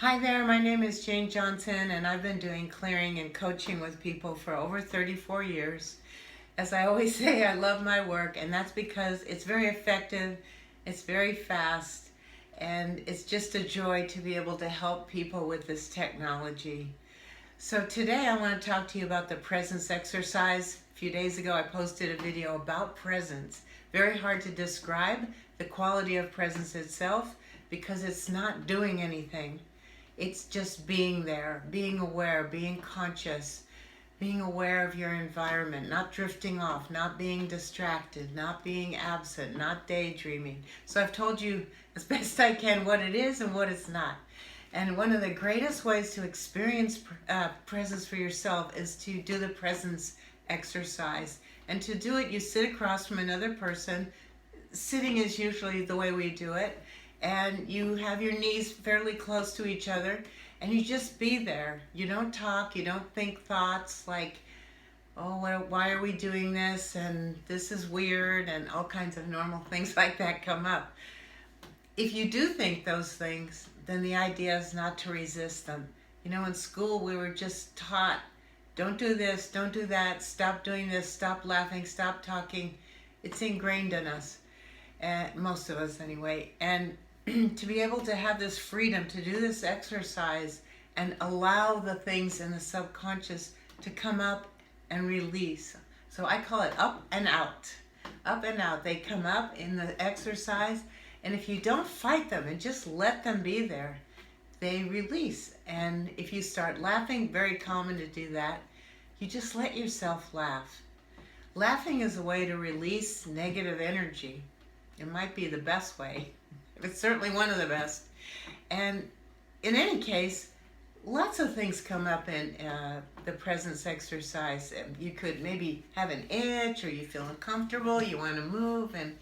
Hi there, my name is Jane Johnson, and I've been doing clearing and coaching with people for over 34 years. As I always say, I love my work, and that's because it's very effective, it's very fast, and it's just a joy to be able to help people with this technology. So today I want to talk to you about the presence exercise. A few days ago I posted a video about presence. Very hard to describe the quality of presence itself because it's not doing anything. It's just being there, being aware, being conscious, being aware of your environment, not drifting off, not being distracted, not being absent, not daydreaming. So I've told you as best I can what it is and what it's not. And one of the greatest ways to experience presence for yourself is to do the presence exercise. And to do it, you sit across from another person. Sitting is usually the way we do it. And you have your knees fairly close to each other, and you just be there. You don't talk, you don't think thoughts like, oh, why are we doing this, and this is weird, and all kinds of normal things like that come up. If you do think those things, then the idea is not to resist them. You know, in school we were just taught, don't do this, don't do that, stop doing this, stop laughing, stop talking. It's ingrained in us, most of us anyway. And to be able to have this freedom to do this exercise and allow the things in the subconscious to come up and release. So I call it up and out. Up and out. They come up in the exercise, and if you don't fight them and just let them be there, they release. And if you start laughing, very common to do that, you just let yourself laugh. Laughing is a way to release negative energy. It might be the best way. It's certainly one of the best. And in any case, lots of things come up in the presence exercise. You could maybe have an itch, or you feel uncomfortable, you want to move, and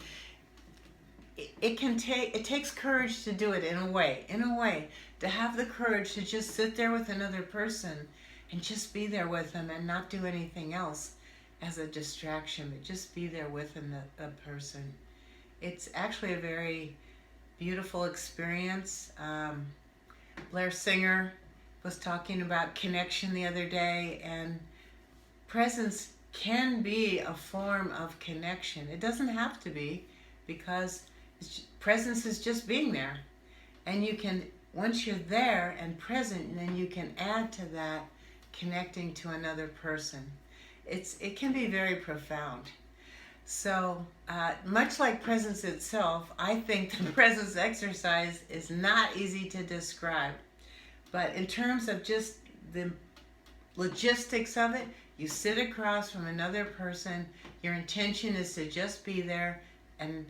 it takes courage to do it in a way, to have the courage to just sit there with another person and just be there with them and not do anything else as a distraction, but just be there with them, the person. It's actually a very beautiful experience. Blair Singer was talking about connection the other day, and presence can be a form of connection. It doesn't have to be, because presence is just being there. And you can, once you're there and present, then you can add to that connecting to another person. It can be very profound. So, much like presence itself, I think the presence exercise is not easy to describe. But in terms of just the logistics of it, you sit across from another person, your intention is to just be there and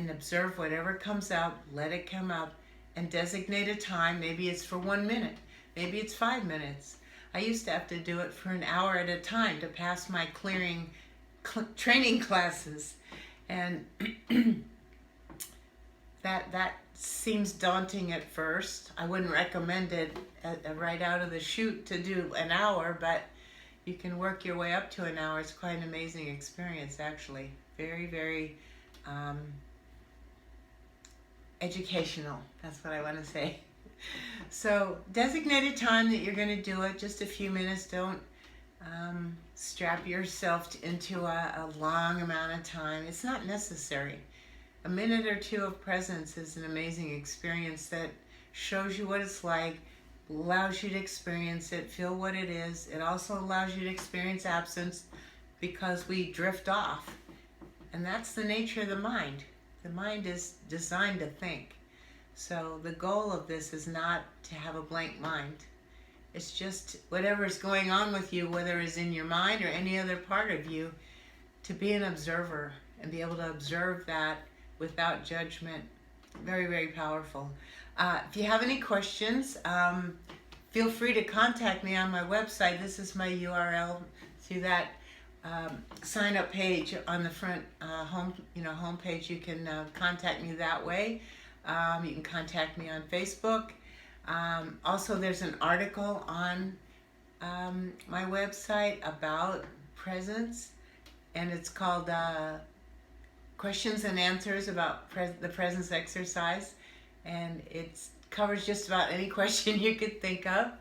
observe whatever comes out, let it come up, and designate a time. Maybe it's for 1 minute, maybe it's 5 minutes. I used to have to do it for an hour at a time to pass my clearing training classes, and that seems daunting at first. I wouldn't recommend it right out of the chute to do an hour, but you can work your way up to an hour. It's quite an amazing experience, actually. Very, very educational. That's what I want to say. So designate a time that you're going to do it, just a few minutes. Don't strap yourself into a long amount of time. It's not necessary. A minute or two of presence is an amazing experience that shows you what it's like, allows you to experience it, feel what it is. It also allows you to experience absence, because we drift off. And that's the nature of the mind. The mind is designed to think. So the goal of this is not to have a blank mind. It's just whatever's going on with you, whether it's in your mind or any other part of you, to be an observer and be able to observe that without judgment. Very, very powerful. If you have any questions, feel free to contact me on my website. This is my URL. Through that sign up page on the front home page, you can contact me that way. You can contact me on Facebook. Also, there's an article on my website about presence, and it's called Questions and Answers about the Presence Exercise. and it covers just about any question you could think of.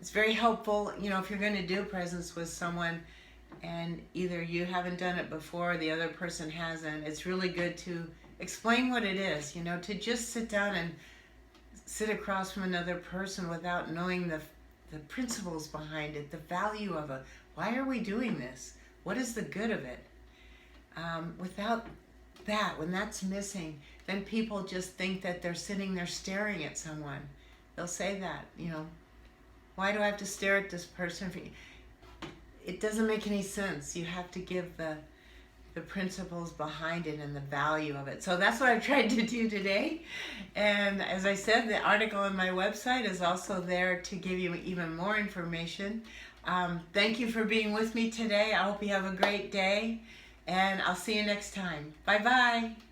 It's very helpful, you know, if you're going to do presence with someone and either you haven't done it before or the other person hasn't. It's really good to explain what it is, you know, to just sit down and sit across from another person without knowing the principles behind it, the value of it. Why are we doing this? What is the good of it? Without that, when that's missing, then people just think that they're sitting there staring at someone. They'll say that, you know, why do I have to stare at this person? It doesn't make any sense. You have to give the principles behind it and the value of it. So that's what I've tried to do today. And as I said, the article on my website is also there to give you even more information. Thank you for being with me today. I hope you have a great day, and I'll see you next time. Bye-bye.